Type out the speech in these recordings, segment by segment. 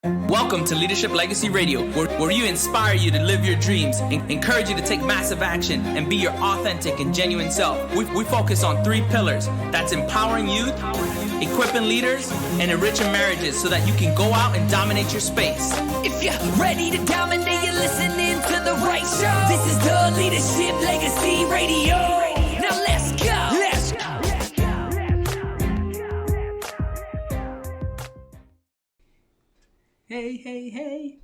Welcome to Leadership Legacy Radio, where we inspire you to live your dreams, encourage you to take massive action, and be your authentic and genuine self. We focus on 3 pillars. That's empowering youth, equipping leaders, and enriching marriages so that you can go out and dominate your space. If you're ready to dominate, you're listening to the right show. This is the Leadership Legacy Radio. Now let's go. Let's go. Hey, hey, hey.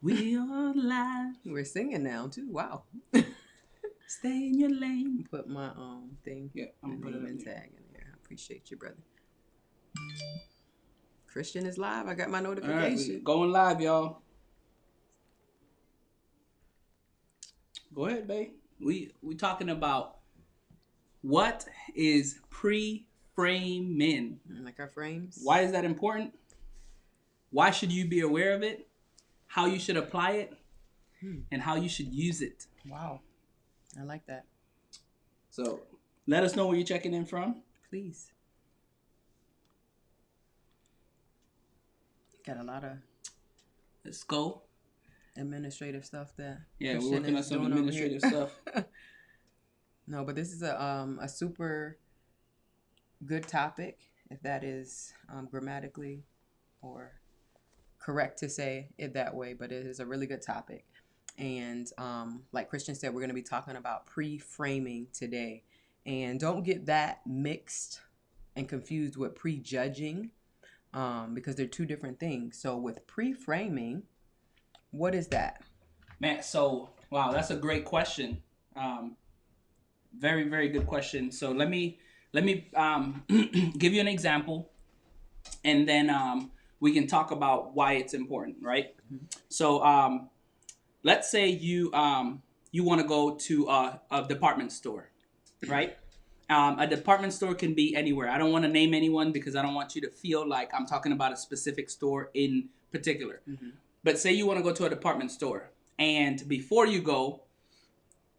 We are live. We're singing now too. Wow. Stay in your lane. Put my thing. Yeah, I'm my putting name it and in here. tag in there. I appreciate you, brother. Christian is live. I got my All right, notification. we going live, y'all. Go ahead, babe. We talking about what is pre-framing. Like our frames. Why is that important? Why should you be aware of it? How you should apply it? And how you should use it. Wow. I like that. So let us know where you're checking in from. Please. Got a lot of Let's go. administrative stuff that Yeah, Christian we're working on is some doing over administrative here. stuff. No, but this is a super good topic, if that is grammatically or correct to say it that way, but it is a really good topic. And like Christian said, we're going to be talking about pre-framing today. And don't get that mixed and confused with prejudging, because they're 2 different things. So with pre-framing, what is that? Man, so wow, that's a great question. Very, very good question. So let me give you an example, and then we can talk about why it's important, right? Mm-hmm. So let's say you want to go to a department store, right? A department store can be anywhere. I don't want to name anyone because I don't want you to feel like I'm talking about a specific store in particular. Mm-hmm. But say you want to go to a department store, and before you go,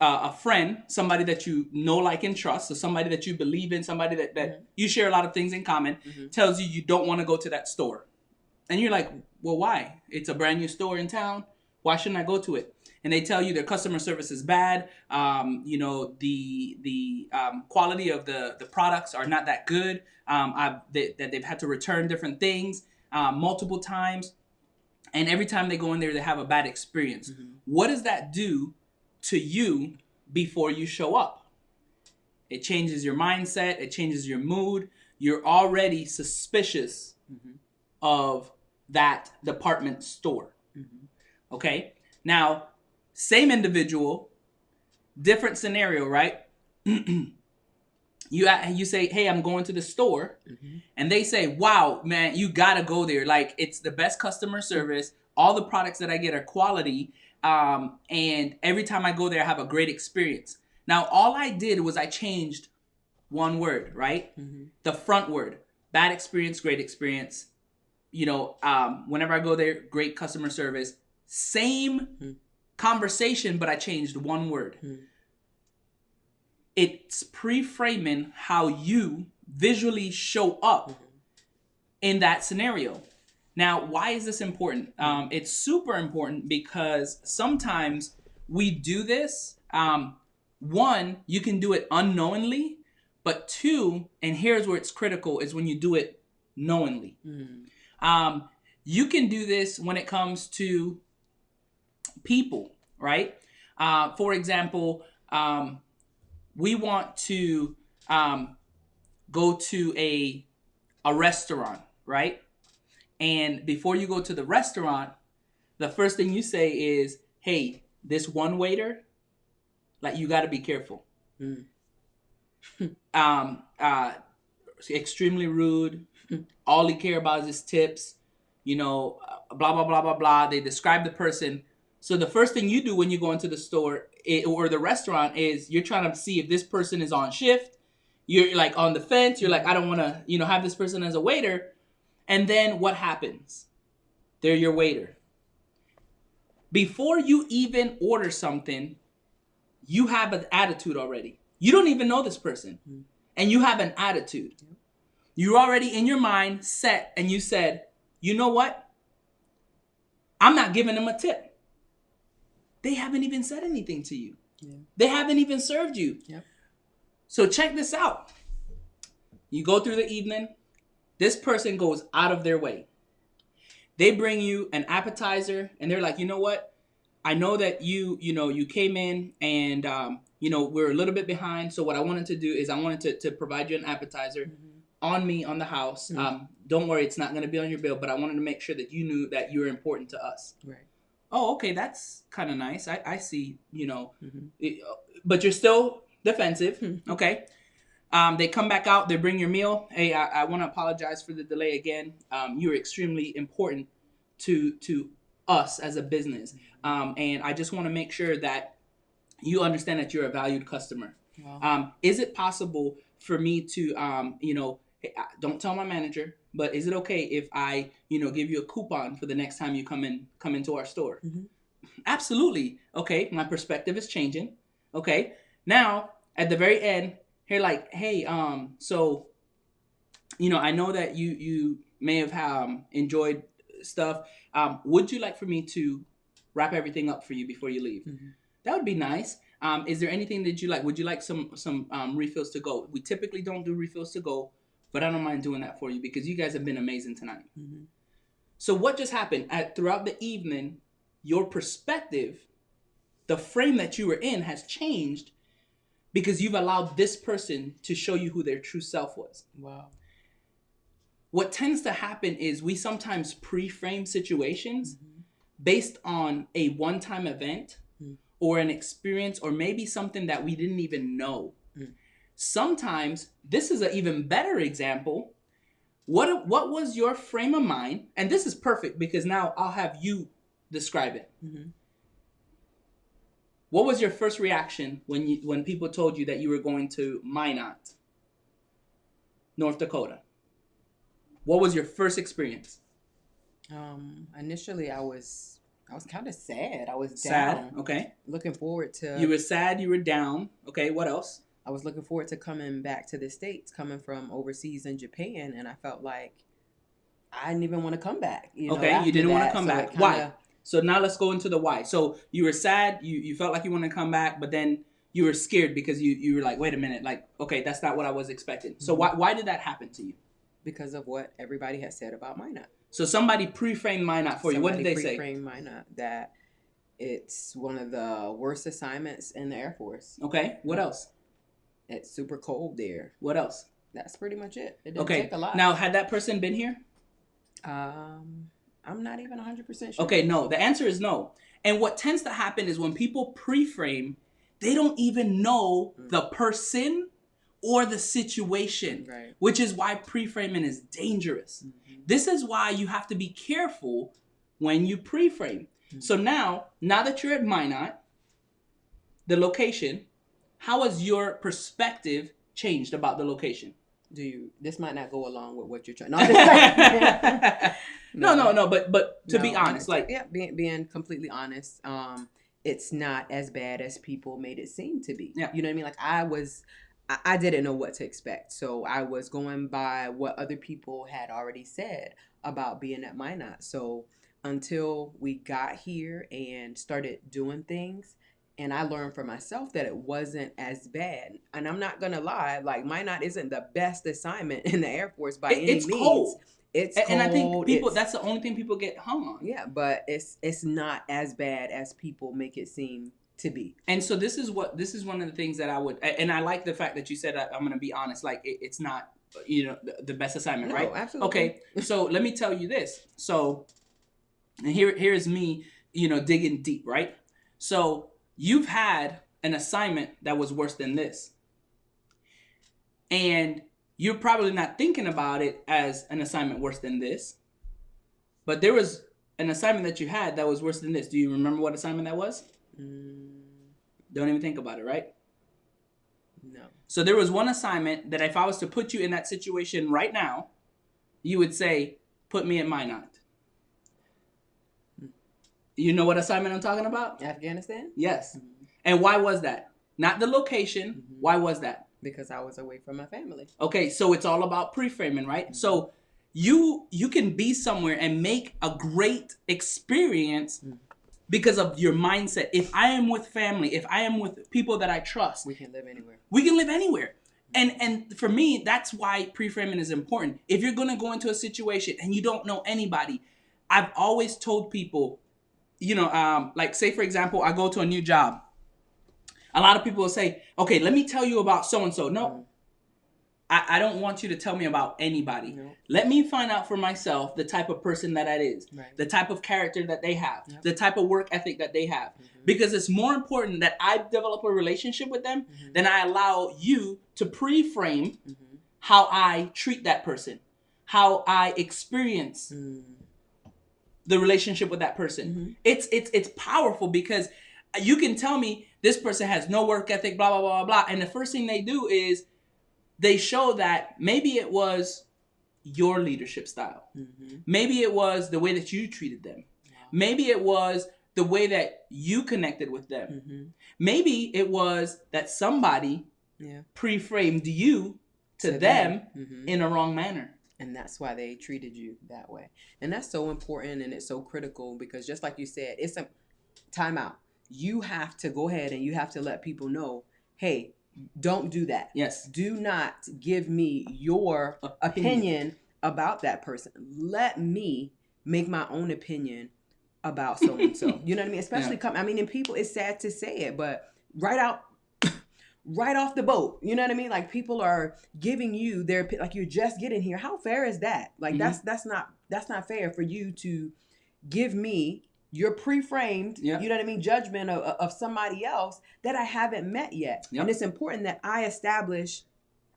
a friend, somebody that you know, like, and trust, so somebody that you believe in, somebody that mm-hmm. you share a lot of things in common, mm-hmm. tells you don't want to go to that store. And you're like, well, why? It's a brand new store in town. Why shouldn't I go to it? And they tell you their customer service is bad. The quality of the products are not that good. That they've had to return different things multiple times. And every time they go in there, they have a bad experience. Mm-hmm. What does that do to you before you show up? It changes your mindset. It changes your mood. You're already suspicious mm-hmm. of that department store. Mm-hmm. Okay? Now, same individual, different scenario, right? You say, hey, I'm going to the store. Mm-hmm. And they say, wow, man, you got to go there. Like, it's the best customer service. All the products that I get are quality. And every time I go there, I have a great experience. Now, all I did was I changed one word, right? Mm-hmm. The front word. Bad experience, great experience. Whenever I go there, great customer service. Same conversation, but I changed one word. It's pre-framing how you visually show up in that scenario. Now, why is this important? It's super important because sometimes we do this. 1, you can do it unknowingly, but 2, and here's where it's critical, is when you do it knowingly. You can do this when it comes to people, right? For example, we want to go to a restaurant, right? And before you go to the restaurant, the first thing you say is, hey, this one waiter, like, you got to be careful. Extremely rude. All he care about is his tips, blah, blah, blah, blah, blah. They describe the person. So the first thing you do when you go into the store or the restaurant is you're trying to see if this person is on shift. You're like on the fence. You're like, I don't want to, have this person as a waiter. And then what happens? They're your waiter. Before you even order something, you have an attitude already. You don't even know this person. And you have an attitude. You're already in your mind set and you said, you know what? I'm not giving them a tip. They haven't even said anything to you. Yeah. They haven't even served you. Yep. So check this out. You go through the evening. This person goes out of their way. They bring you an appetizer, and they're like, you know what? I know that you came in and, we're a little bit behind. So what I wanted to do is I wanted to provide you an appetizer on the house. Don't worry, it's not going to be on your bill, but I wanted to make sure that you knew that you were important to us. Right. Oh, okay, that's kind of nice. I see, but you're still defensive. Okay. They come back out, they bring your meal. Hey, I want to apologize for the delay again. You're extremely important to us as a business. And I just want to make sure that you understand that you're a valued customer. Wow. Is it possible for me to, hey, don't tell my manager, but is it okay if I, give you a coupon for the next time you come into our store? Mm-hmm. Absolutely. Okay. My perspective is changing. Okay. Now at the very end, you're like, hey, so, I know that you may have enjoyed stuff. Would you like for me to wrap everything up for you before you leave? Mm-hmm. That would be nice. Is there anything that you like? Would you like some refills to go? We typically don't do refills to go, but I don't mind doing that for you because you guys have been amazing tonight. Mm-hmm. So what just happened? Throughout the evening, your perspective, the frame that you were in has changed because you've allowed this person to show you who their true self was. Wow. What tends to happen is we sometimes pre-frame situations based on a one-time event or an experience or maybe something that we didn't even know. Sometimes, this is an even better example. What was your frame of mind? And this is perfect because now I'll have you describe it. Mm-hmm. What was your first reaction when people told you that you were going to Minot, North Dakota? What was your first experience? Initially, I was kind of sad. I was down. Sad. Okay. Looking forward to. You were sad. You were down. Okay. What else? I was looking forward to coming back to the States, coming from overseas in Japan, and I felt like I didn't even want to come back. Okay. You didn't want to come back. Why? So now let's go into the why. So you were sad. You felt like you wanted to come back, but then you were scared because you were like, wait a minute, like, okay, that's not what I was expecting. So why did that happen to you? Because of what everybody has said about Minot. So somebody pre-framed Minot for you. What did they say? Somebody pre-framed Minot that it's one of the worst assignments in the Air Force. Okay. What else? It's super cold there. What else? That's pretty much it. It didn't take a lot. Now, had that person been here? I'm not even 100% sure. Okay, no. The answer is no. And what tends to happen is when people pre-frame, they don't even know the person or the situation, right? Which is why pre-framing is dangerous. Mm-hmm. This is why you have to be careful when you pre-frame. Mm-hmm. So now that you're at Minot, the location, how has your perspective changed about the location? This might not go along with what you're trying. No. But to be honest, being completely honest, it's not as bad as people made it seem to be. Yeah. You know what I mean? Like I didn't know what to expect, so I was going by what other people had already said about being at Minot. So until we got here and started doing things, and I learned for myself that it wasn't as bad. And I'm not going to lie, like Minot isn't the best assignment in the Air Force by any means. Cold. It's cold. And I think that's the only thing people get hung on. Yeah, but it's not as bad as people make it seem to be. And so this is one of the things that I would, and I like the fact that you said I'm going to be honest, like it's not, the best assignment, right? Absolutely. Okay. So let me tell you this. So, and here is me, digging deep, right? So you've had an assignment that was worse than this. And you're probably not thinking about it as an assignment worse than this. But there was an assignment that you had that was worse than this. Do you remember what assignment that was? Don't even think about it, right? No. So there was one assignment that if I was to put you in that situation right now, you would say, put me in Minot. You know what assignment I'm talking about? Afghanistan? Yes. Mm-hmm. And why was that? Not the location. Mm-hmm. Why was that? Because I was away from my family. Okay, so it's all about pre-framing, right? Mm-hmm. So you can be somewhere and make a great experience because of your mindset. If I am with family, if I am with people that I trust, We can live anywhere. we can live anywhere. And for me, that's why pre-framing is important. If you're going to go into a situation and you don't know anybody, I've always told people, like say for example, I go to a new job. A lot of people will say, okay, let me tell you about so-and-so. No, I don't want you to tell me about anybody. No. Let me find out for myself the type of person that is, Right. the type of character that they have, Yep. the type of work ethic that they have. Because it's more important that I develop a relationship with them than I allow you to pre-frame how I treat that person, how I experience the relationship with that person. It's powerful because you can tell me this person has no work ethic, blah, blah, blah, blah. And the first thing they do is they show that maybe it was your leadership style. Maybe it was the way that you treated them. Maybe it was the way that you connected with them. Maybe it was that somebody pre-framed you to them in a wrong manner. And that's why they treated you that way. And that's so important and it's so critical because just like you said, it's a timeout. You have to go ahead and you have to let people know, hey, don't do that. Yes. Do not give me your opinion about that person. Let me make my own opinion about so-and-so. You know what I mean? Especially and people, it's sad to say it, but right off the boat, you know what I mean? Like people are giving you their, like you're just getting here. How fair is that? Like that's not fair for you to give me your pre-framed, you know what I mean, judgment of somebody else that I haven't met yet. And it's important that I establish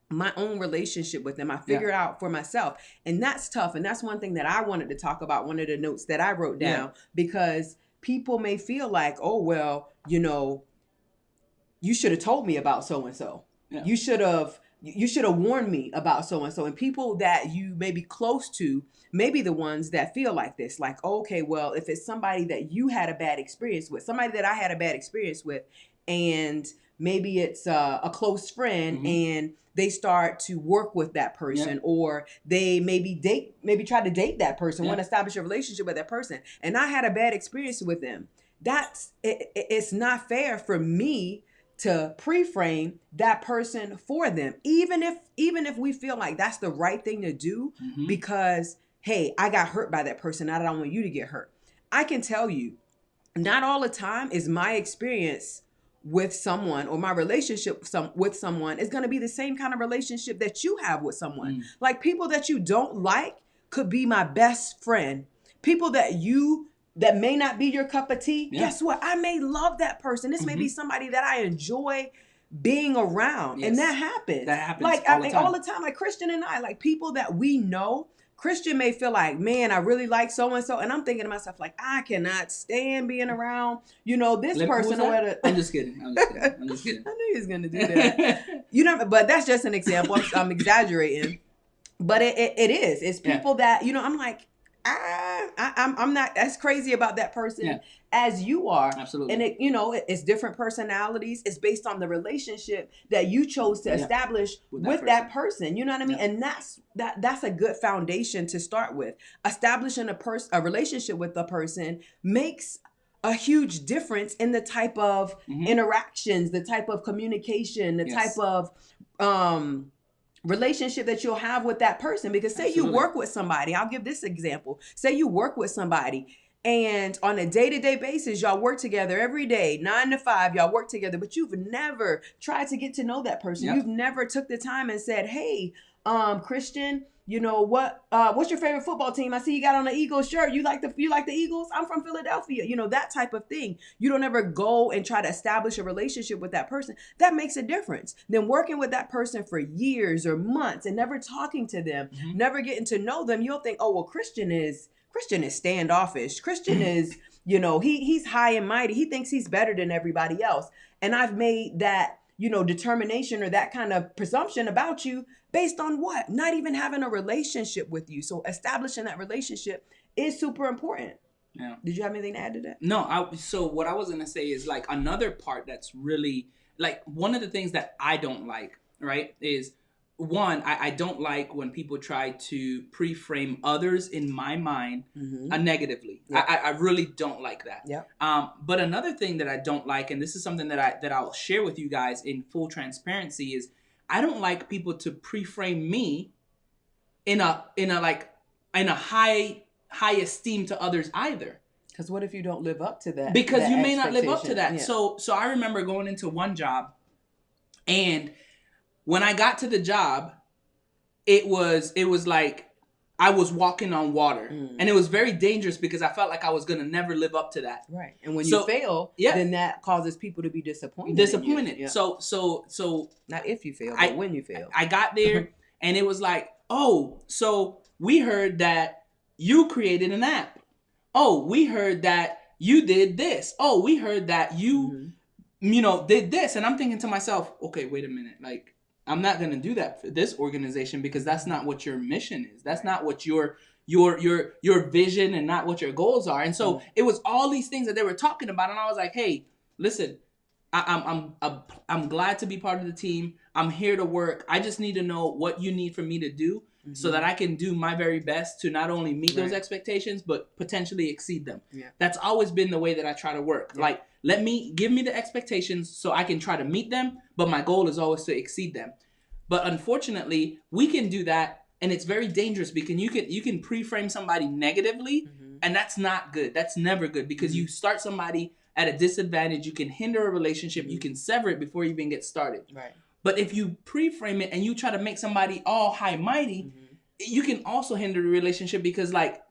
my own relationship with them. I figure out for myself. And that's tough. And that's one thing that I wanted to talk about, one of the notes that I wrote down, because people may feel like, oh, well, you should have told me about so-and-so. Yeah. You should have warned me about so-and-so. And people that you may be close to may be the ones that feel like this. Like, okay, well, if it's somebody that you had a bad experience with, somebody that I had a bad experience with, and maybe it's a close friend and they start to work with that person or they maybe try to date that person, want to establish a relationship with that person. And I had a bad experience with them. It's not fair for me to pre-frame that person for them, even if we feel like that's the right thing to do, because hey, I got hurt by that person, I don't want you to get hurt. I can tell you, not all the time is my experience with someone or my relationship with someone is going to be the same kind of relationship that you have with someone. Like people that you don't like could be my best friend. People that may not be your cup of tea. Guess what? I may love that person. This may be somebody that I enjoy being around. And that happens. That happens like all the time. Like Christian and I, like people that we know, Christian may feel like, man, I really like so-and-so. And I'm thinking to myself, like, I cannot stand being around, this person. I'm just kidding. I knew he was going to do that. But that's just an example. I'm exaggerating. But it is. It's people that, I'm like, I'm not as crazy about that person as you are. Absolutely. And it's different personalities. It's based on the relationship that you chose to establish with that person. You know what I mean? And that's a good foundation to start with. Establishing a relationship with a person makes a huge difference in the type of interactions, the type of communication, the type of relationship that you'll have with that person. Because say you work with somebody, I'll give this example. Say you work with somebody and on a day-to-day basis, y'all work together every day, 9 to 5, y'all work together, but you've never tried to get to know that person. You've never took the time and said, hey, Christian, what's your favorite football team? I see you got on an Eagles shirt. You like the Eagles? I'm from Philadelphia. That type of thing. You don't ever go and try to establish a relationship with that person. That makes a difference. Then working with that person for years or months and never talking to them, never getting to know them, you'll think, oh, well, Christian is standoffish. Christian is, he's high and mighty. He thinks he's better than everybody else. And I've made that, determination or that kind of presumption about you based on what? Not even having a relationship with you. So establishing that relationship is super important. Yeah. Did you have anything to add to that? No. So what I was going to say is like another part that's really like one of the things that I don't like, right, is one, I don't like when people try to pre-frame others in my mind negatively. Yep. I really don't like that. Yep. But another thing that I don't like, and this is something that I'll share with you guys in full transparency, is I don't like people to pre-frame me in a high esteem to others either. Because what if you don't live up to that? Because that you may not live up to that. Yeah. So I remember going into one job, and when I got to the job, it was like I was walking on water. And it was very dangerous because I felt like I was going to never live up to that. Right. And when you fail, then that causes people to be disappointed. Yeah. So not if you fail, but when you fail. I got there and it was like, oh, so we heard that you created an app. Oh, we heard that you did this. Oh, we heard that you did this. And I'm thinking to myself, okay, wait a minute. Like, I'm not going to do that for this organization because that's not what your mission is. That's not what your vision and not what your goals are. And so it was all these things that they were talking about. And I was like, hey, listen, I'm glad to be part of the team. I'm here to work. I just need to know what you need for me to do so that I can do my very best to not only meet those expectations, but potentially exceed them. Yeah. That's always been the way that I try to work. Yeah. Like, give me the expectations so I can try to meet them, but my goal is always to exceed them. But unfortunately, we can do that, and it's very dangerous because you can pre-frame somebody negatively, and that's not good. That's never good because you start somebody at a disadvantage. You can hinder a relationship. You can sever it before you even get started. Right. But if you pre-frame it and you try to make somebody all high mighty, you can also hinder the relationship because, like,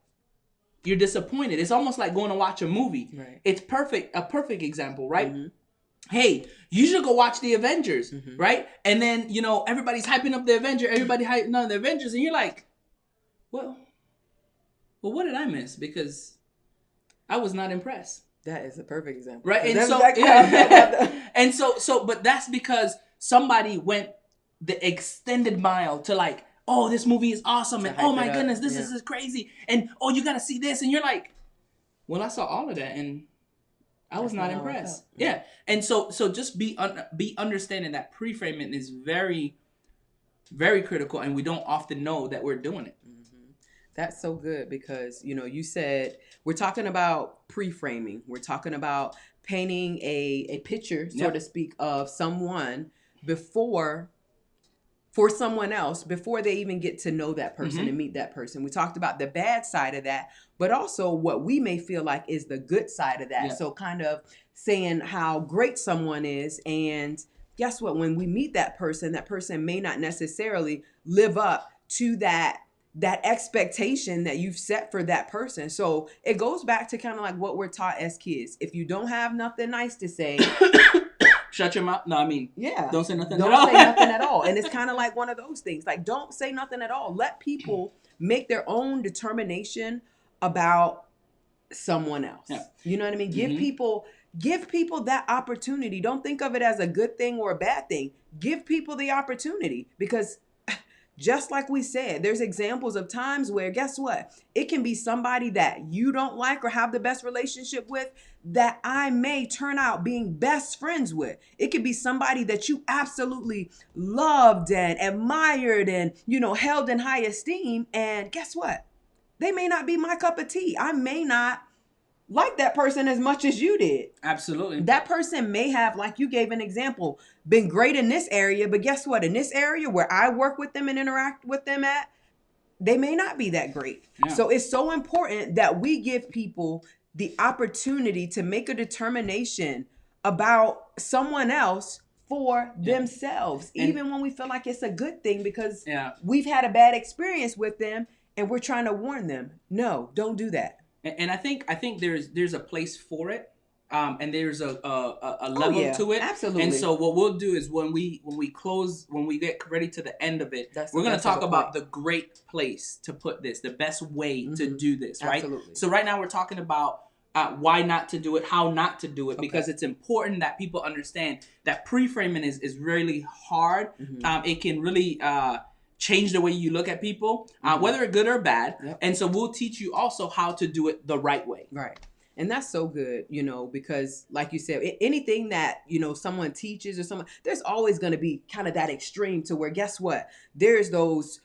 you're disappointed. It's almost like going to watch a movie. Right. It's a perfect example, right? Hey, you should go watch the Avengers, right? And then, everybody's hyping up the Avenger, everybody hyping up the Avengers, and you're like, well, what did I miss? Because I was not impressed. That is a perfect example. Right? And so, and so, but that's because somebody went the extended mile to like, oh, this movie is awesome, and oh my goodness, this is crazy, and oh, you gotta see this, and you're like, well, I saw all of that, and I was not impressed. Yeah, and so just be understanding that pre-framing is very, very critical, and we don't often know that we're doing it. That's so good because, you said we're talking about pre-framing. We're talking about painting a picture, so to speak, of someone for someone else before they even get to know that person and meet that person. We talked about the bad side of that, but also what we may feel like is the good side of that. Yeah. So kind of saying how great someone is, and guess what? When we meet that person may not necessarily live up to that expectation that you've set for that person. So it goes back to kind of like what we're taught as kids. If you don't have nothing nice to say, shut your mouth. No, I mean, don't say nothing at all. Don't say nothing at all. And it's kind of like one of those things. Like, don't say nothing at all. Let people make their own determination about someone else. Yeah. You know what I mean? Give people that opportunity. Don't think of it as a good thing or a bad thing. Give people the opportunity because just like we said, there's examples of times where, guess what? It can be somebody that you don't like or have the best relationship with that I may turn out being best friends with. It could be somebody that you absolutely loved and admired and, held in high esteem. And guess what? They may not be my cup of tea. I may not like that person as much as you did. Absolutely. That person may have, like you gave an example, been great in this area, but guess what? In this area where I work with them and interact with them at, they may not be that great. Yeah. So it's so important that we give people the opportunity to make a determination about someone else for themselves, even when we feel like it's a good thing because we've had a bad experience with them and we're trying to warn them. No, don't do that. And I think there's a place for it, and there's a level to it. Absolutely. And so what we'll do is when we get ready to the end of it, we're going to talk about the great place to put this, the best way to do this, right? Absolutely. So right now we're talking about why not to do it, how not to do it, because it's important that people understand that pre-framing is really hard. It can really change the way you look at people, whether good or bad. Yep. And so we'll teach you also how to do it the right way. Right. And that's so good, because like you said, anything that, someone teaches or someone, there's always going to be kind of that extreme to where, guess what? There's those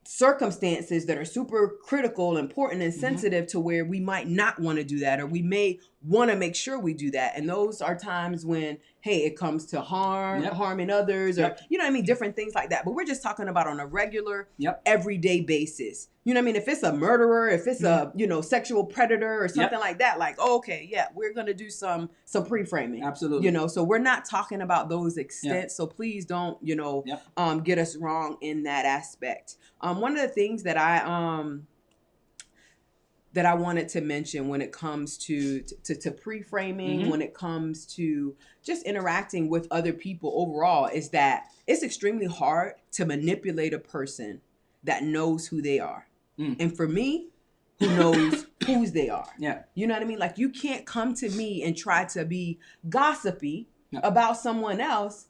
circumstances that are super critical, important, and sensitive to where we might not want to do that, or we may want to make sure we do that. And those are times when, hey, it comes to harming others, or, different things like that. But we're just talking about on a regular, everyday basis. You know what I mean? If it's a murderer, if it's a, sexual predator or something like that, like, okay, yeah, we're going to do some pre-framing. Absolutely. So we're not talking about those extents. So please don't, get us wrong in that aspect. One of the things that I wanted to mention when it comes to pre-framing, when it comes to just interacting with other people overall, is that it's extremely hard to manipulate a person that knows who they are. And for me, who knows whose they are. Yeah. You know what I mean? Like, you can't come to me and try to be gossipy about someone else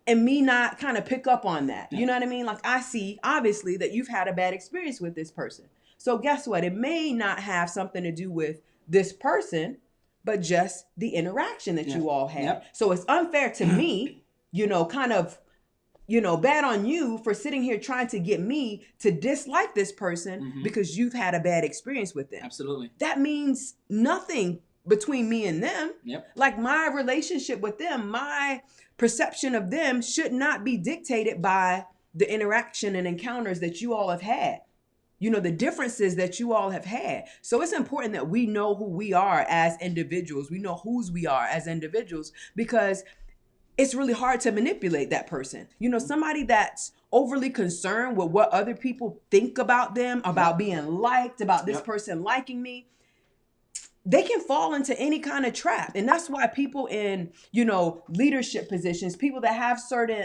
and me not kind of pick up on that. You know what I mean? Like, I see, obviously, that you've had a bad experience with this person. So guess what? It may not have something to do with this person, but just the interaction that you all had. So it's unfair to me, kind of, bad on you for sitting here trying to get me to dislike this person because you've had a bad experience with them. Absolutely. That means nothing between me and them. Like, my relationship with them, my perception of them should not be dictated by the interaction and encounters that you all have had. The differences that you all have had. So it's important that we know who we are as individuals. We know whose we are as individuals, because it's really hard to manipulate that person. Somebody that's overly concerned with what other people think about them, about being liked, about this person liking me, they can fall into any kind of trap. And that's why people in, leadership positions, people that have certain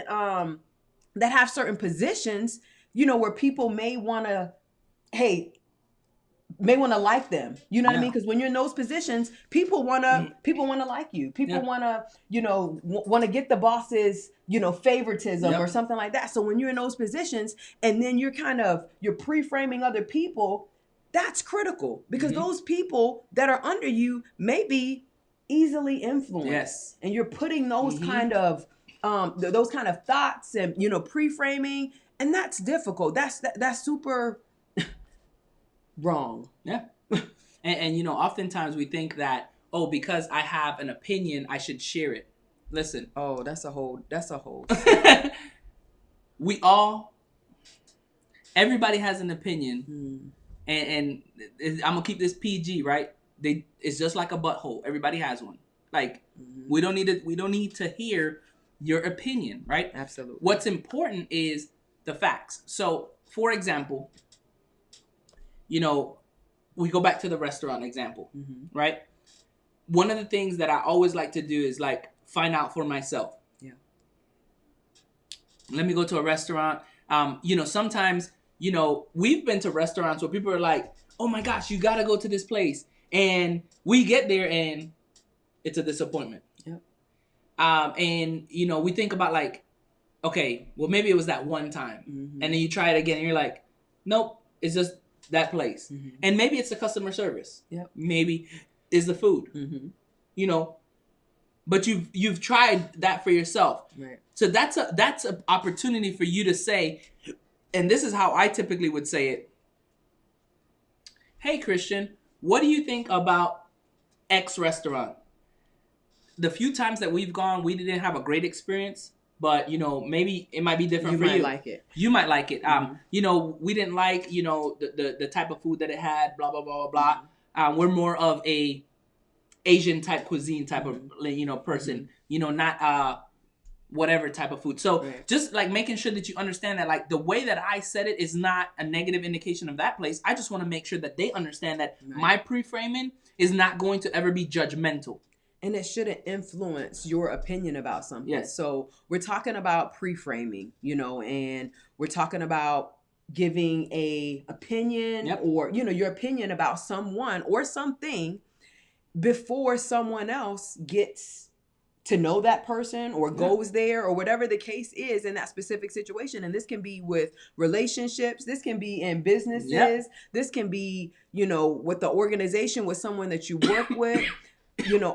positions, where people may want to like them. You know what I mean? Because when you're in those positions, people want to like you. People want to, want to get the boss's, favoritism or something like that. So when you're in those positions and then you're pre-framing other people, that's critical, because those people that are under you may be easily influenced. Yes. And you're putting those kind of thoughts and, pre-framing, and that's difficult. That's super wrong. Yeah. And oftentimes we think that, because I have an opinion, I should share it. Listen. Oh, that's a whole. Everybody has an opinion. And I'm gonna keep this PG, right? It's just like a butthole. Everybody has one. Like, we don't need to hear your opinion, right? Absolutely. What's important is the facts. So, for example, we go back to the restaurant example, right? One of the things that I always like to do is like find out for myself. Yeah. Let me go to a restaurant. Sometimes, we've been to restaurants where people are like, oh my gosh, you got to go to this place. And we get there and it's a disappointment. Yeah. And, we think about like, okay, well, maybe it was that one time. And then you try it again and you're like, nope, it's just that place. And maybe it's the customer service. Yep. Maybe it's the food. But you've tried that for yourself. Right. So that's an opportunity for you to say, and this is how I typically would say it. Hey, Christian, what do you think about X restaurant? The few times that we've gone, we didn't have a great experience. But, maybe it might be different for you. You might like it. You might like it. We didn't like, the type of food that it had, blah, blah, blah, blah, blah. We're more of a Asian type cuisine type of, person, not whatever type of food. So just like making sure that you understand that, like, the way that I said it is not a negative indication of that place. I just want to make sure that they understand that my pre-framing is not going to ever be judgmental. And it shouldn't influence your opinion about something. Yes. So we're talking about pre-framing, and we're talking about giving a opinion or, your opinion about someone or something before someone else gets to know that person or goes there or whatever the case is in that specific situation. And this can be with relationships. This can be in businesses. Yep. This can be, with the organization, with someone that you work with,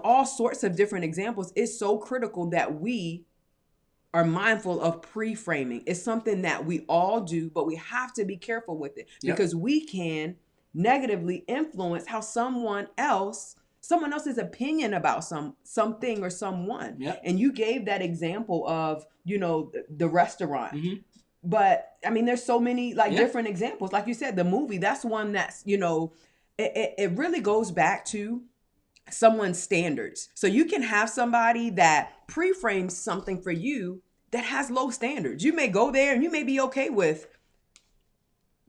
all sorts of different examples. It's so critical that we are mindful of pre-framing. It's something that we all do, but we have to be careful with it because we can negatively influence how someone else's opinion about something or someone. Yep. And you gave that example of, the restaurant. Mm-hmm. But I mean, there's so many different examples. Like you said, the movie, that's one that's, it really goes back to someone's standards. So you can have somebody that pre-frames something for you that has low standards. You may go there and you may be okay with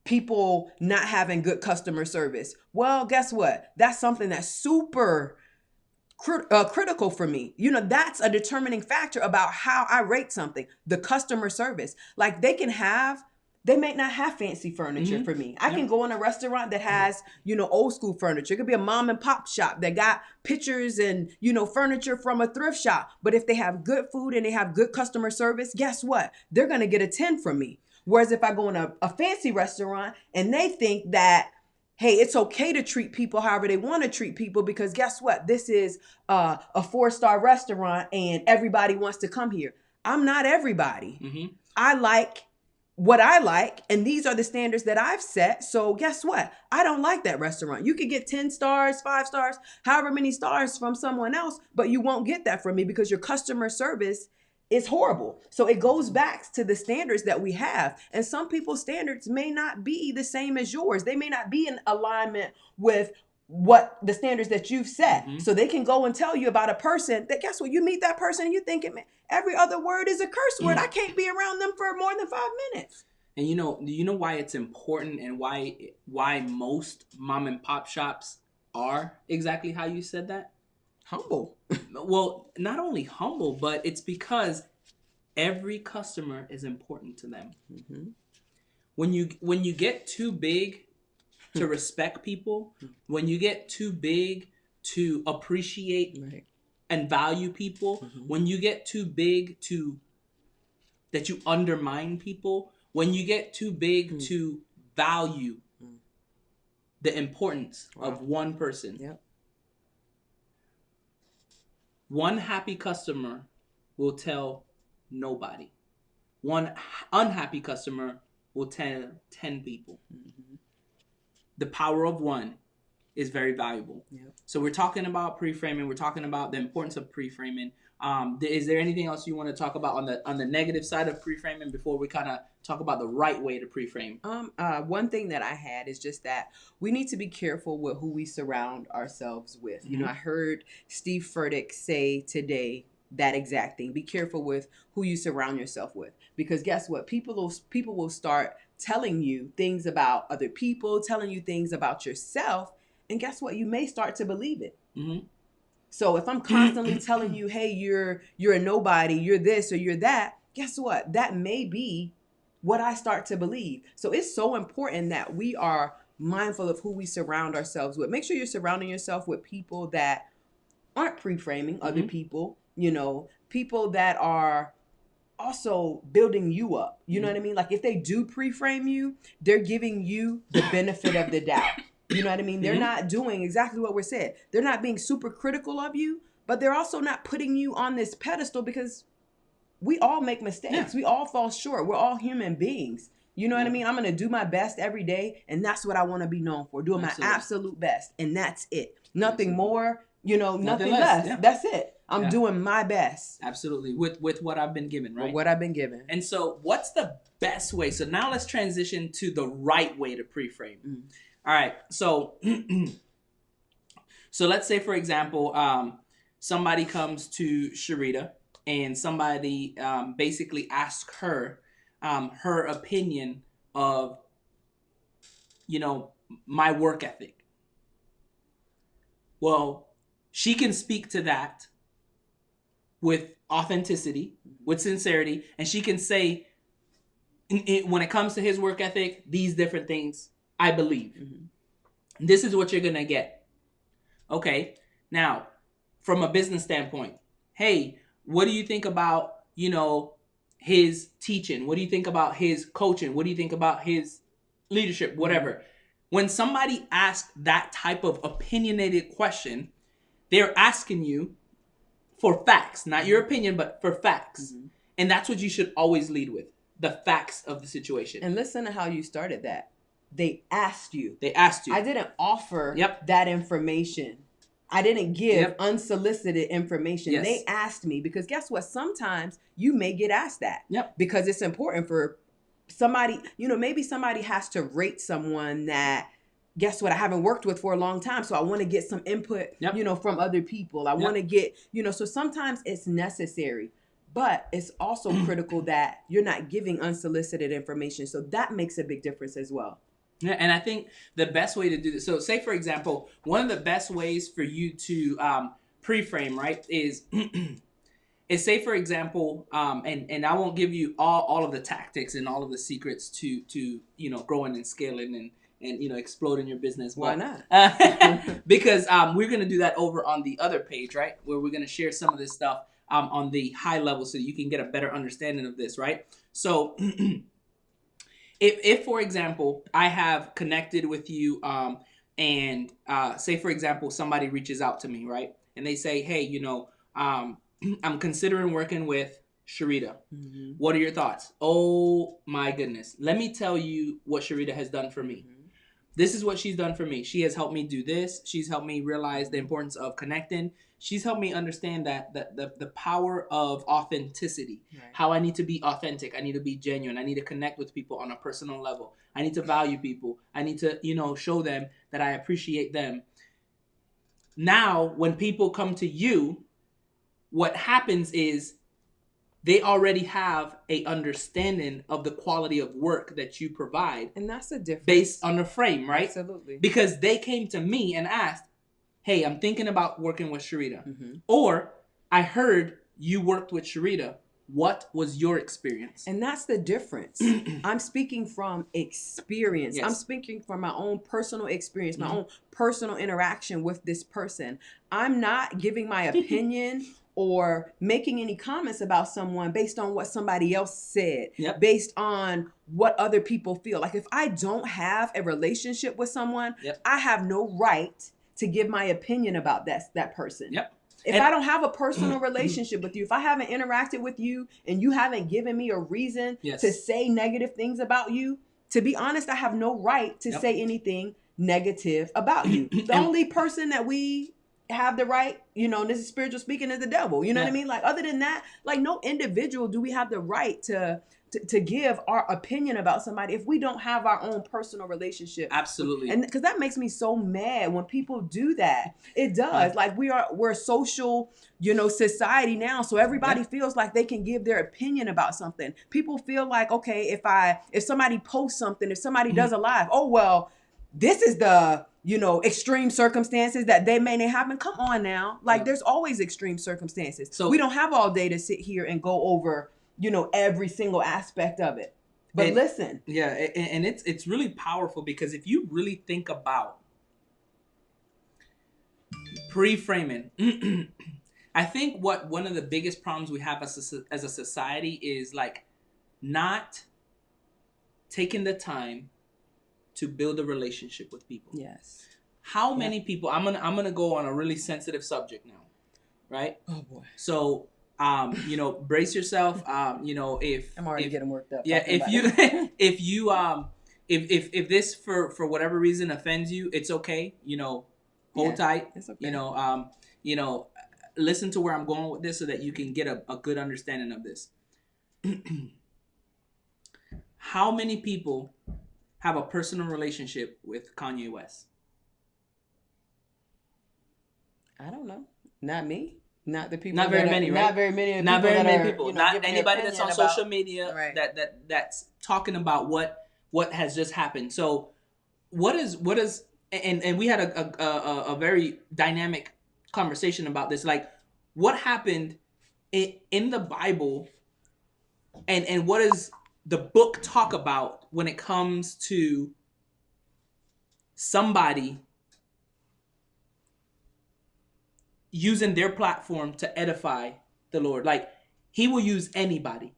people not having good customer service. Well, guess what? That's something that's super critical for me. That's a determining factor about how I rate something. The customer service. Like they may not have fancy furniture for me. I can go in a restaurant that has, old school furniture. It could be a mom and pop shop that got pictures and, furniture from a thrift shop. But if they have good food and they have good customer service, guess what? They're going to get a 10 from me. Whereas if I go in a fancy restaurant and they think that, hey, it's okay to treat people however they want to treat people because guess what? This is a 4-star restaurant and everybody wants to come here. I'm not everybody. Mm-hmm. I like what I like, and these are the standards that I've set. So guess what? I don't like that restaurant. You could get 10 stars, 5 stars, however many stars from someone else, but you won't get that from me because your customer service is horrible. So it goes back to the standards that we have. And some people's standards may not be the same as yours. They may not be in alignment with what the standards that you've set. Mm-hmm. So they can go and tell you about a person that, guess what? You meet that person and you think, man, every other word is a curse word. I can't be around them for more than 5 minutes. And you know why it's important and why most mom and pop shops are exactly how you said that? Humble. Well, not only humble, but it's because every customer is important to them. Mm-hmm. When you get too big to respect people, when you get too big to appreciate and value people, when you get too big that you undermine people, when you get too big to value the importance of one person. Yep. One happy customer will tell nobody. One unhappy customer will tell 10 people. Mm-hmm. The power of one is very valuable. Yep. So we're talking about pre-framing. We're talking about the importance of pre-framing. Is there anything else you want to talk about on the negative side of pre-framing before we kind of talk about the right way to pre-frame? One thing that I had is just that we need to be careful with who we surround ourselves with. Mm-hmm. I heard Steve Furtick say today that exact thing. Be careful with who you surround yourself with, because guess what? People will start telling you things about other people, telling you things about yourself, and guess what? You may start to believe it. Mm-hmm. So if I'm constantly telling you, hey, you're a nobody, you're this or you're that, guess what? That may be what I start to believe. So it's so important that we are mindful of who we surround ourselves with. Make sure you're surrounding yourself with people that aren't pre-framing other people, people that are also building you up. You know what I mean? Like if they do pre-frame you, they're giving you the benefit of the doubt. You know what I mean? They're not doing exactly what we're saying. They're not being super critical of you, but they're also not putting you on this pedestal because we all make mistakes. Yeah. We all fall short. We're all human beings. You know what I mean? I'm going to do my best every day, and that's what I want to be known for, doing my absolute best, and that's it. Nothing more, nothing less. Yeah. That's it. I'm doing my best. Absolutely. With what I've been given, right? With what I've been given. And so what's the best way? So now let's transition to the right way to pre-frame. Mm. All right. So let's say, for example, somebody comes to Sharita and somebody basically asks her her opinion of, my work ethic. Well, she can speak to that with authenticity, with sincerity, and she can say, when it comes to his work ethic, these different things I believe. Mm-hmm. This is what you're going to get. Okay. Now, from a business standpoint, hey, What do you think about, his teaching? What do you think about his coaching? What do you think about his leadership? Whatever. When somebody asks that type of opinionated question, they're asking you for facts, not your opinion, but for facts. And that's what you should always lead with, the facts of the situation. And listen to how you started that. They asked you. They asked you. I didn't offer Yep. that information. I didn't give Yep. unsolicited information. Yes. They asked me, because guess what? Sometimes you may get asked that. Yep. Because it's important for somebody, maybe somebody has to rate someone that, guess what, I haven't worked with for a long time. So I want to get some input, Yep. from other people. I want to get, so sometimes it's necessary. But it's also critical that you're not giving unsolicited information. So that makes a big difference as well. Yeah, and I think the best way to do this, so say, for example, one of the best ways for you to pre-frame, right, is say, for example, and I won't give you all of the tactics and all of the secrets to growing and scaling and exploding your business. Why not? Because we're going to do that over on the other page, right, where we're going to share some of this stuff on the high level so you can get a better understanding of this, right? So if for example, I have connected with you and say, for example, somebody reaches out to me, right? And they say, hey, I'm considering working with Sharita. What are your thoughts? Oh my goodness. Let me tell you what Sharita has done for me. This is what she's done for me. She has helped me do this. She's helped me realize the importance of connecting. She's helped me understand that the power of authenticity, how I need to be authentic. I need to be genuine. I need to connect with people on a personal level. I need to value people. I need to, show them that I appreciate them. Now, when people come to you, what happens is they already have a understanding of the quality of work that you provide. And that's the difference. Based on the frame, right? Absolutely. Because they came to me and asked, hey, I'm thinking about working with Sharita. Or I heard you worked with Sharita. What was your experience? And that's the difference. I'm speaking from experience. Yes. I'm speaking from my own personal experience, my own personal interaction with this person. I'm not giving my opinion or making any comments about someone based on what somebody else said, based on what other people feel. Like if I don't have a relationship with someone, I have no right to give my opinion about that person. If I don't have a personal relationship with you, if I haven't interacted with you and you haven't given me a reason to say negative things about you, to be honest, I have no right to say anything negative about you. The only person that we have the right, and this is spiritual speaking, is the devil. You know what I mean? Like, other than that, like, no individual do we have the right to give our opinion about somebody if we don't have our own personal relationship. Absolutely. And because that makes me so mad when people do that. It does. Like, we're a social, society now. So everybody feels like they can give their opinion about something. People feel like, okay, if somebody posts something, if somebody does a live, oh, well, this is the, extreme circumstances that they may not happen. Come on now. Like, there's always extreme circumstances. So we don't have all day to sit here and go over, every single aspect of it. But listen. Yeah, and it's really powerful, because if you really think about pre-framing, I think one of the biggest problems we have as a society is like not taking the time to build a relationship with people. Yes. How many people? I'm gonna go on a really sensitive subject now, right? Oh boy. So, brace yourself. If I'm already getting worked up. Yeah, if this for whatever reason offends you, it's okay. Hold tight. It's okay. Listen to where I'm going with this so that you can get a good understanding of this. How many people have a personal relationship with Kanye West? I don't know. Not me. Not the people. Not very many, right? Not very many. Not very many people. You know, Not anybody that's on social media right. that's talking about what has just happened. So, what is and we had a very dynamic conversation about this. Like, what happened in the Bible, and what does the book talk about when it comes to somebody using their platform to edify the Lord. Like, he will use anybody.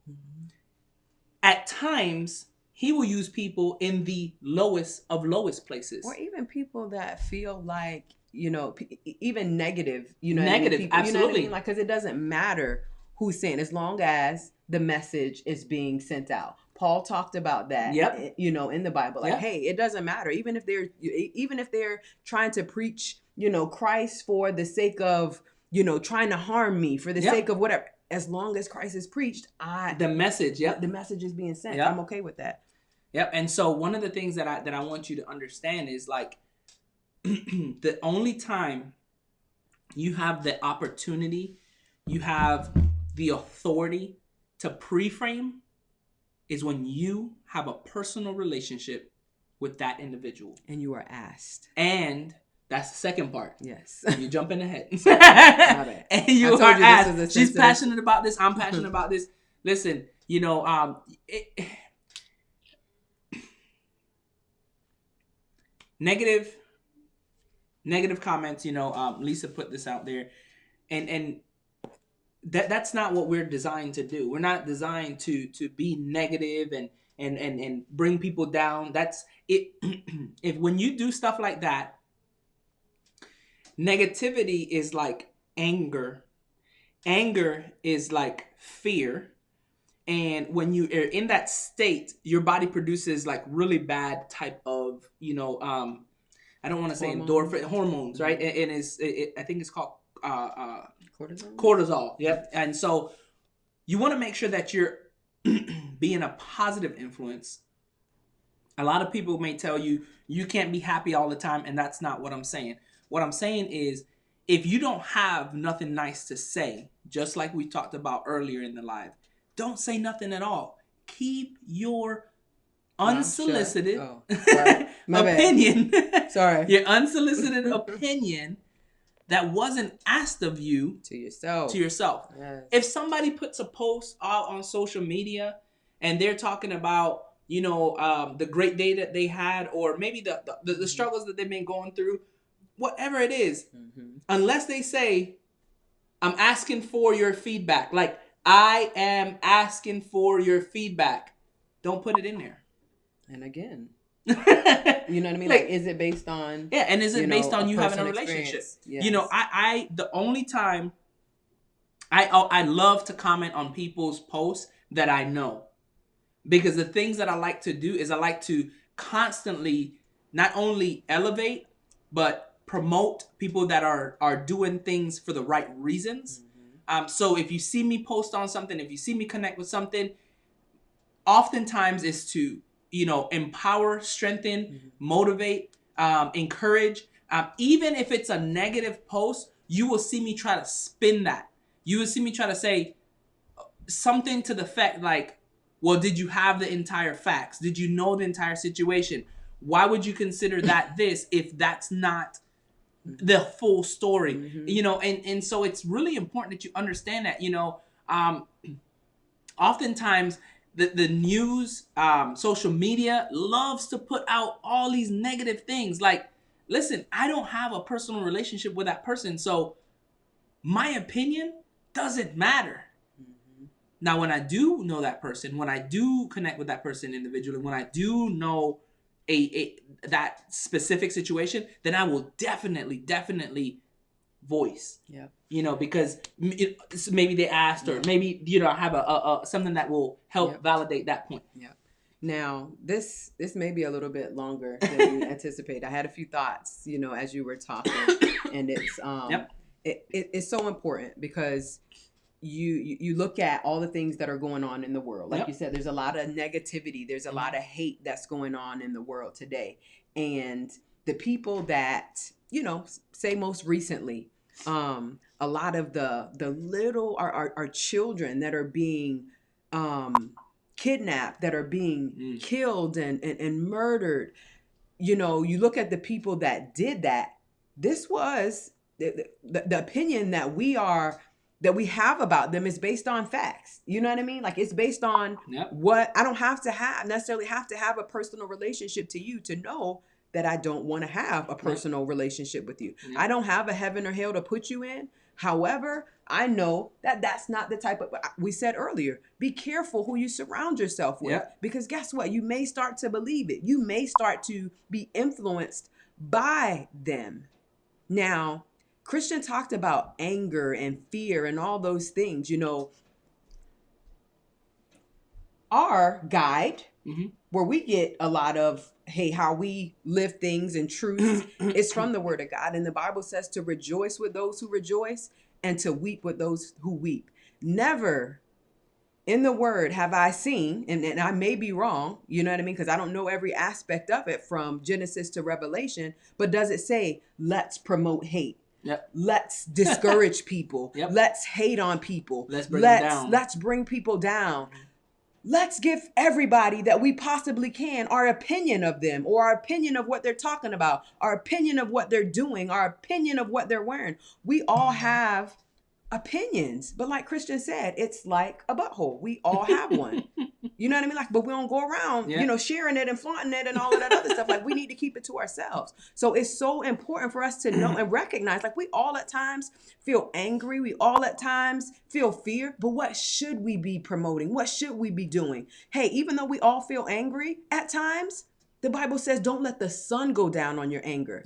At times, he will use people in the lowest of lowest places. Or even people that feel like, even negative, Negative, people, absolutely. Like, because it doesn't matter who's saying, as long as the message is being sent out. Paul talked about that, Yep. In the Bible. Like, Yep. hey, it doesn't matter. Even if they're trying to preach, Christ for the sake of, trying to harm me, for the Yep. sake of whatever. As long as Christ is preached, the message, the message is being sent. Yep. I'm okay with that. Yep. And so one of the things that I want you to understand is, like, the only time you have the opportunity, you have the authority to pre-frame is when you have a personal relationship with that individual. And you are asked. And that's the second part. Yes. You're jumping ahead. My bad. And you are asked. She's passionate about this. I'm passionate about this. Listen, negative comments, Lisa put this out there, and that's not what we're designed to do. We're not designed to be negative and bring people down. That's it. If when you do stuff like that, negativity is like anger. Anger is like fear. And when you are in that state, your body produces like really bad type of, I don't want to say endorphin hormones, right? And I think it's called cortisol. Yep. And so you want to make sure that you're being a positive influence. A lot of people may tell you you can't be happy all the time, and that's not what I'm saying. What I'm saying is, if you don't have nothing nice to say, just like we talked about earlier in the live, don't say nothing at all. Keep your unsolicited opinion. Sorry. Your unsolicited opinion that wasn't asked of you to yourself. Yes. If somebody puts a post out on social media and they're talking about, the great day that they had, or maybe the struggles that they've been going through, whatever it is, unless they say, I'm asking for your feedback. Like, I am asking for your feedback. Don't put it in there. And again, you know what I mean? Like, is it based on... Yeah, and is it based on you having a relationship? Yes. I the only time I love to comment on people's posts that I know. Because the things that I like to do is I like to constantly not only elevate, but promote people that are doing things for the right reasons. So if you see me post on something, if you see me connect with something, oftentimes is to, empower, strengthen, motivate, encourage. Even if it's a negative post, you will see me try to spin that. You will see me try to say something to the effect like, well, did you have the entire facts? Did you know the entire situation? Why would you consider that this if that's not the full story? And so it's really important that you understand that, oftentimes the news, social media loves to put out all these negative things. Like, listen, I don't have a personal relationship with that person, so my opinion doesn't matter. Now, when I do know that person, when I do connect with that person individually, when I do know that specific situation, then I will definitely voice. Yeah. Because maybe they asked, or maybe I have a something that will help validate that point. Yeah. Now, this may be a little bit longer than we anticipated. I had a few thoughts, as you were talking, and it's it's so important because you look at all the things that are going on in the world. Like you said, there's a lot of negativity. There's a lot of hate that's going on in the world today. And the people that, say most recently, a lot of the little, our children that are being kidnapped, that are being killed and murdered. You look at the people that did that. This was the opinion that we have about them is based on facts. You know what I mean? Like, it's based on what I don't necessarily have to have a personal relationship to you to know that I don't want to have a personal relationship with you. I don't have a heaven or hell to put you in. However, I know that that's not the type of, we said earlier, be careful who you surround yourself with. Because guess what? You may start to believe it. You may start to be influenced by them. Now, Christian talked about anger and fear and all those things. You know, our guide, where we get a lot of, hey, how we live things and truths, is from the Word of God. And the Bible says to rejoice with those who rejoice and to weep with those who weep. Never in the Word have I seen, and I may be wrong, you know what I mean? Because I don't know every aspect of it from Genesis to Revelation, but does it say, let's promote hate? Let's discourage people. Let's hate on people. Let's bring people down. Let's give everybody that we possibly can our opinion of them, or our opinion of what they're talking about, our opinion of what they're doing, our opinion of what they're wearing. We all have opinions, but like Christian said, it's like a butthole. We all have one. You know what I mean? Like, but we don't go around, you know, sharing it and flaunting it and all of that other stuff. Like, we need to keep it to ourselves. So it's so important for us to know and recognize, like, we all at times feel angry. We all at times feel fear. But what should we be promoting? What should we be doing? Hey, even though we all feel angry at times, the Bible says, don't let the sun go down on your anger.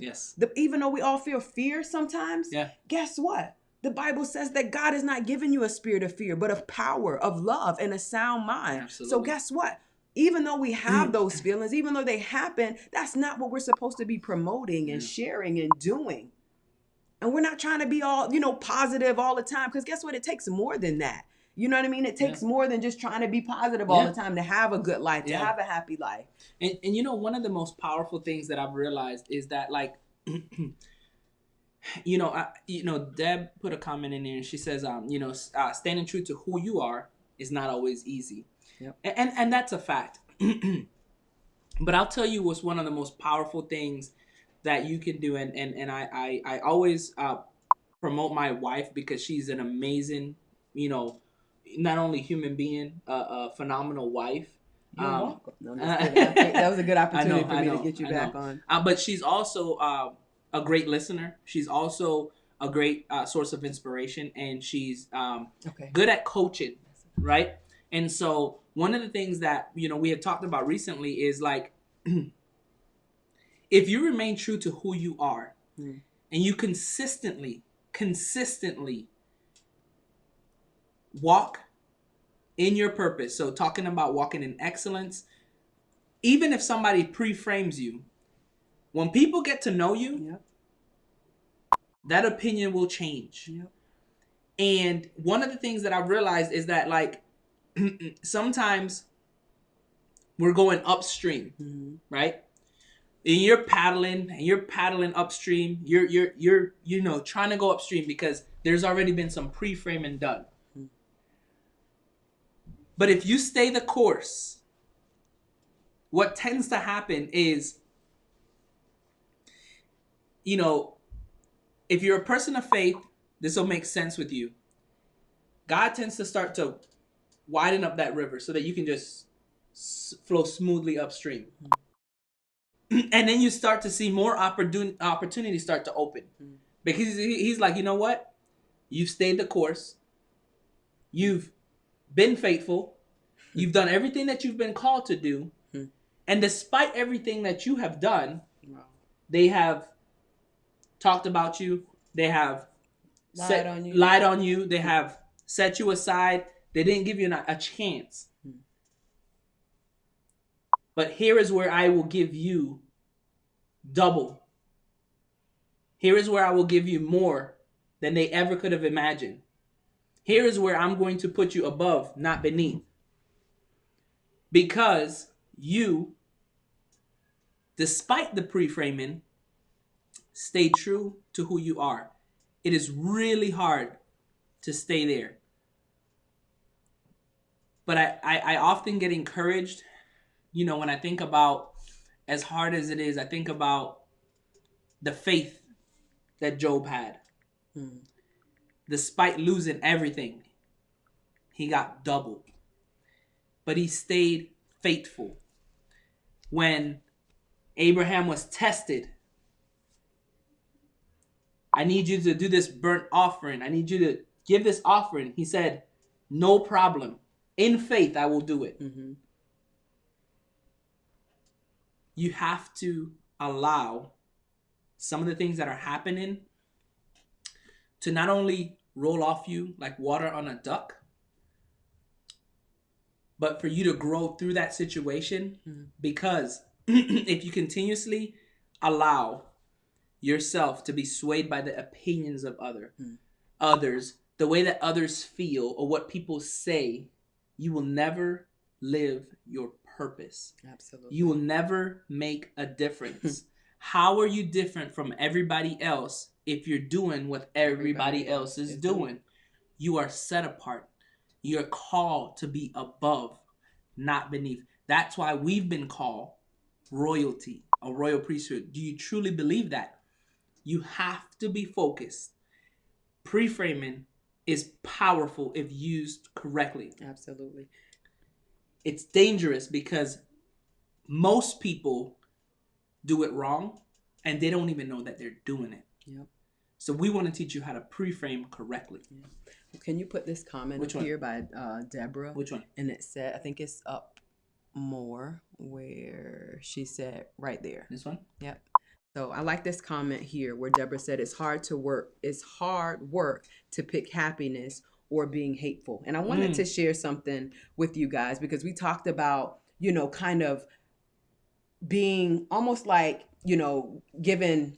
Even though we all feel fear sometimes, guess what? The Bible says that God has not given you a spirit of fear, but of power, of love, and a sound mind. Absolutely. So guess what? Even though we have those feelings, even though they happen, that's not what we're supposed to be promoting and sharing and doing. And we're not trying to be all, you know, positive all the time, because guess what? It takes more than that. You know what I mean? It takes more than just trying to be positive all the time to have a good life, to have a happy life. And you know, one of the most powerful things that I've realized is that, like, you know, Deb put a comment in there and she says, you know, standing true to who you are is not always easy. And that's a fact. But I'll tell you what's one of the most powerful things that you can do. And I always promote my wife, because she's an amazing, you know, not only human being, a phenomenal wife. You're welcome. No, that was a good opportunity for me to get you back on. But she's also a great listener. She's also a great source of inspiration, and she's good at coaching, right? And so one of the things that, you know, we had talked about recently is, like, if you remain true to who you are and you consistently walk in your purpose. So talking about walking in excellence, even if somebody pre-frames you, when people get to know you, that opinion will change. And one of the things that I've realized is that, like, sometimes we're going upstream, right? And you're paddling upstream. You're you know, trying to go upstream because there's already been some pre-framing done. But if you stay the course, what tends to happen is, you know, if you're a person of faith, this will make sense with you. God tends to start to widen up that river so that you can just flow smoothly upstream. And then you start to see more opportunities start to open. Because he's like, you know what? You've stayed the course. You've been faithful. You've done everything that you've been called to do. And despite everything that you have done, they have talked about you. They have lied on you. They have set you aside. They didn't give you a chance. But here is where I will give you double. Here is where I will give you more than they ever could have imagined. Here is where I'm going to put you above, not beneath. Because you, despite the pre-framing, stay true to who you are. It is really hard to stay there. But I often get encouraged, you know, when I think about, as hard as it is, I think about the faith that Job had. Despite losing everything, he got double. But he stayed faithful. When Abraham was tested. I need you to do this burnt offering. I need you to give this offering. He said, no problem. In faith, I will do it. Mm-hmm. You have to allow some of the things that are happening to not only roll off you like water on a duck, but for you to grow through that situation. Mm-hmm. Because if you continuously allow yourself to be swayed by the opinions of others, the way that others feel or what people say, you will never live your purpose. Absolutely. You will never make a difference. How are you different from everybody else if you're doing what everybody else is doing? You are set apart. You're called to be above, not beneath. That's why we've been called royalty, a royal priesthood. Do you truly believe that? You have to be focused. Pre-framing is powerful if used correctly. Absolutely. It's dangerous because most people do it wrong and they don't even know that they're doing it. Yep. So we want to teach you how to pre-frame correctly. Yeah. Well, can you put this comment Which up one? here by Deborah? Which one? And it said, I think it's up more where she said right there. This one? Yep. So I like this comment here where Deborah said it's hard work to pick happiness or being hateful. And I wanted to share something with you guys because we talked about, kind of being almost like, giving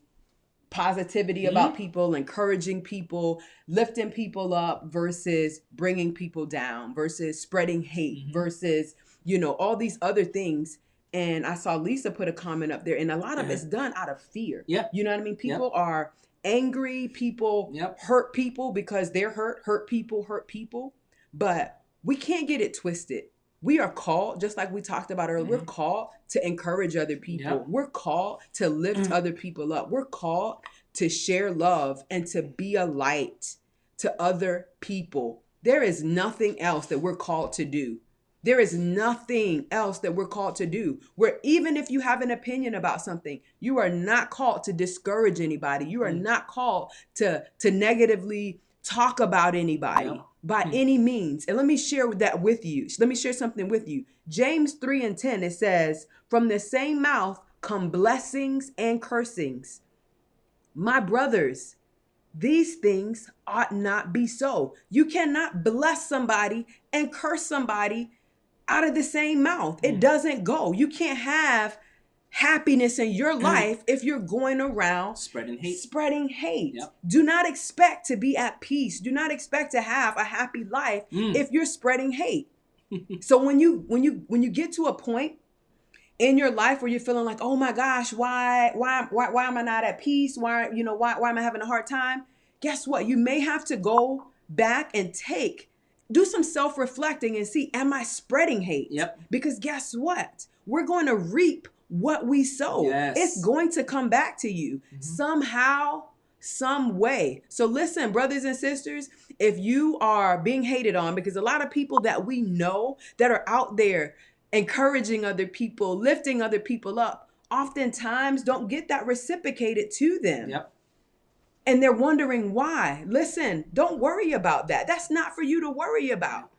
positivity about people, encouraging people, lifting people up versus bringing people down, versus spreading hate, versus, all these other things. And I saw Lisa put a comment up there, and a lot of it's done out of fear. Yeah. You know what I mean? People are angry, people hurt people because they're hurt people. But we can't get it twisted. We are called, just like we talked about earlier, we're called to encourage other people. Yep. We're called to lift other people up. We're called to share love and to be a light to other people. There is nothing else that we're called to do. There is nothing else that we're called to do. Where even if you have an opinion about something, you are not called to discourage anybody. You are not called to negatively talk about anybody by any means. And let me share that with you. Let me share something with you. James 3:10, it says, from the same mouth come blessings and cursings. My brothers, these things ought not be so. You cannot bless somebody and curse somebody out of the same mouth. It doesn't go. You can't have happiness in your life if you're going around spreading hate. Yep. Do not expect to be at peace. Do not expect to have a happy life if you're spreading hate. So when you get to a point in your life where you're feeling like, oh my gosh, why am I not at peace? Why am I having a hard time? Guess what? You may have to go back and do some self-reflecting and see, am I spreading hate? Yep. Because guess what? We're going to reap what we sow. Yes. It's going to come back to you somehow, some way. So listen, brothers and sisters, if you are being hated on, because a lot of people that we know that are out there encouraging other people, lifting other people up, oftentimes don't get that reciprocated to them. Yep. And they're wondering why. Listen, don't worry about that. That's not for you to worry about.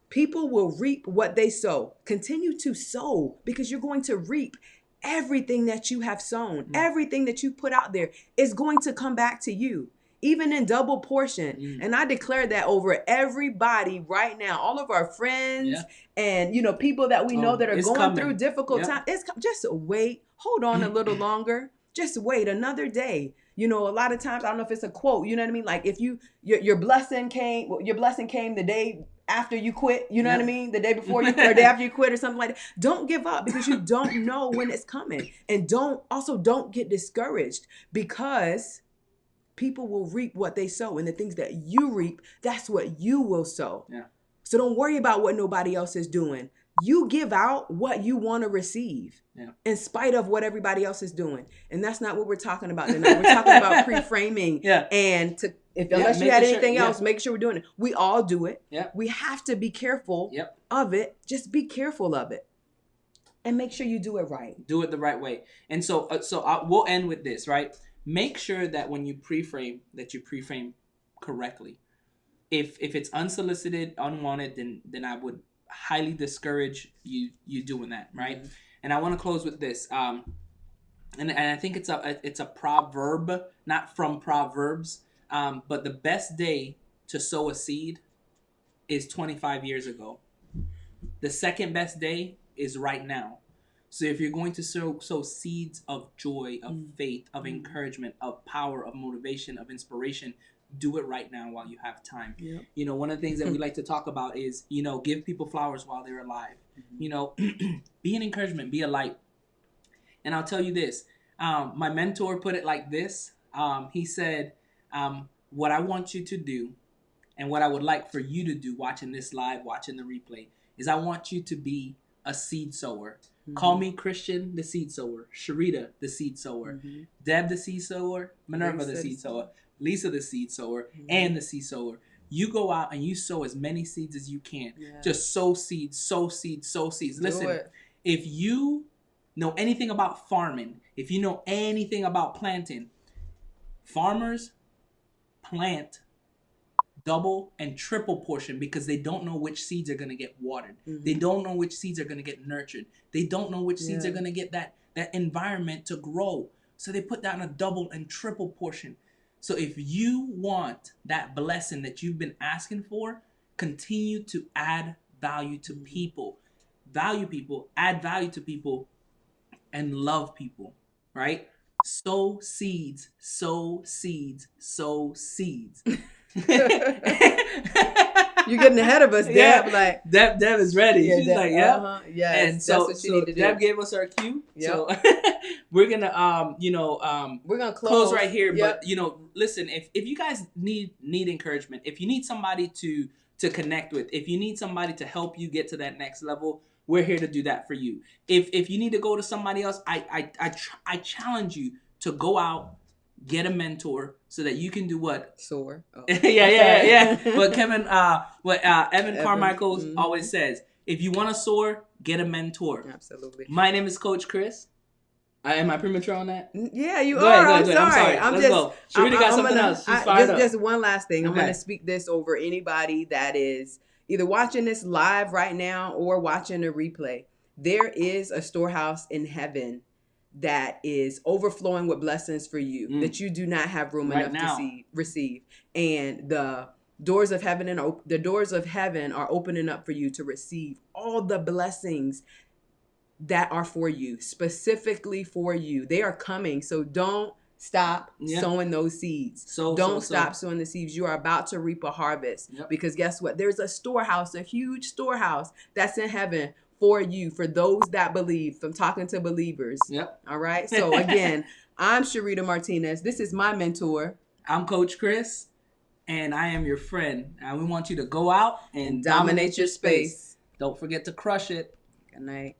People will reap what they sow. Continue to sow because you're going to reap everything that you have sown. Everything that you put out there is going to come back to you, even in double portion. And I declare that over everybody right now, all of our friends and, people that we know that are going through difficult times. Just wait. Hold on a little longer. Just wait another day. A lot of times, I don't know if it's a quote, you know what I mean? Like if your blessing came the day after you quit, you know what I mean? The day before you or the day after you quit or something like that. Don't give up because you don't know when it's coming. And don't get discouraged because people will reap what they sow. And the things that you reap, that's what you will sow. Yeah. So don't worry about what nobody else is doing. You give out what you want to receive in spite of what everybody else is doing. And that's not what we're talking about tonight. We're talking about pre-framing and unless you had anything else, make sure we're doing it. We all do it. Yeah. We have to be careful of it. Just be careful of it. And make sure you do it right. Do it the right way. And so we'll end with this, right? Make sure that when you pre-frame, that you pre-frame correctly. If it's unsolicited, unwanted, then I would highly discourage you doing that, right? Mm-hmm. And I want to close with this. And I think it's a proverb, not from Proverbs, but the best day to sow a seed is 25 years ago. The second best day is right now. So if you're going to sow seeds of joy, of faith, of encouragement, of power, of motivation, of inspiration, do it right now while you have time. Yep. You know, one of the things that we like to talk about is, you know, give people flowers while they're alive. Mm-hmm. You know, be an encouragement, be a light. And I'll tell you this, my mentor put it like this. He said, what I want you to do and what I would like for you to do watching this live, watching the replay, is I want you to be a seed sower. Mm-hmm. Call me Christian, the seed sower. Sharita, the seed sower. Mm-hmm. Deb, the seed sower. Minerva, the seed sower. Lisa, the seed sower. Mm-hmm. And the seed sower. You go out and you sow as many seeds as you can. Yeah. Just sow seeds, sow seeds, sow seeds. Listen, if you know anything about farming, if you know anything about planting, farmers plant double and triple portion because they don't know which seeds are going to get watered. Mm-hmm. They don't know which seeds are going to get nurtured. They don't know which seeds are going to get that environment to grow. So they put down a double and triple portion. So if you want that blessing that you've been asking for, continue to add value to people. Value people, add value to people, and love people, right? Sow seeds, sow seeds, sow seeds. You're getting ahead of us, Deb. Yeah. Like Deb is ready. Yeah, She's Deb, like, yeah. Uh-huh. Yes, and so Deb gave us our cue. Yep. So we're gonna we're gonna close right here. Yep. But listen, if you guys need encouragement, if you need somebody to connect with, if you need somebody to help you get to that next level, we're here to do that for you. If you need to go to somebody else, I challenge you to go out, get a mentor so that you can do what? Soar. Oh. yeah. But Evan Carmichael always says, if you want to soar, get a mentor. Absolutely. My name is Coach Chris. Am I premature on that? Yeah, you go are. Ahead. I'm sorry. Let's go. Sharita got something else. She's fired up. Just one last thing. Okay. I'm going to speak this over anybody that is either watching this live right now or watching a replay. There is a storehouse in heaven that is overflowing with blessings for you that you do not have room enough to receive. And the doors of heaven are opening up for you to receive all the blessings that are for you, specifically for you. They are coming. So don't stop sowing those seeds. Don't stop sowing the seeds. You are about to reap a harvest because guess what? There's a storehouse, a huge storehouse that's in heaven for you, for those that believe, from talking to believers. Yep. All right. So again, I'm Sharita Martinez. This is my mentor. I'm Coach Chris, and I am your friend. And we want you to go out and dominate your space. Don't forget to crush it. Good night.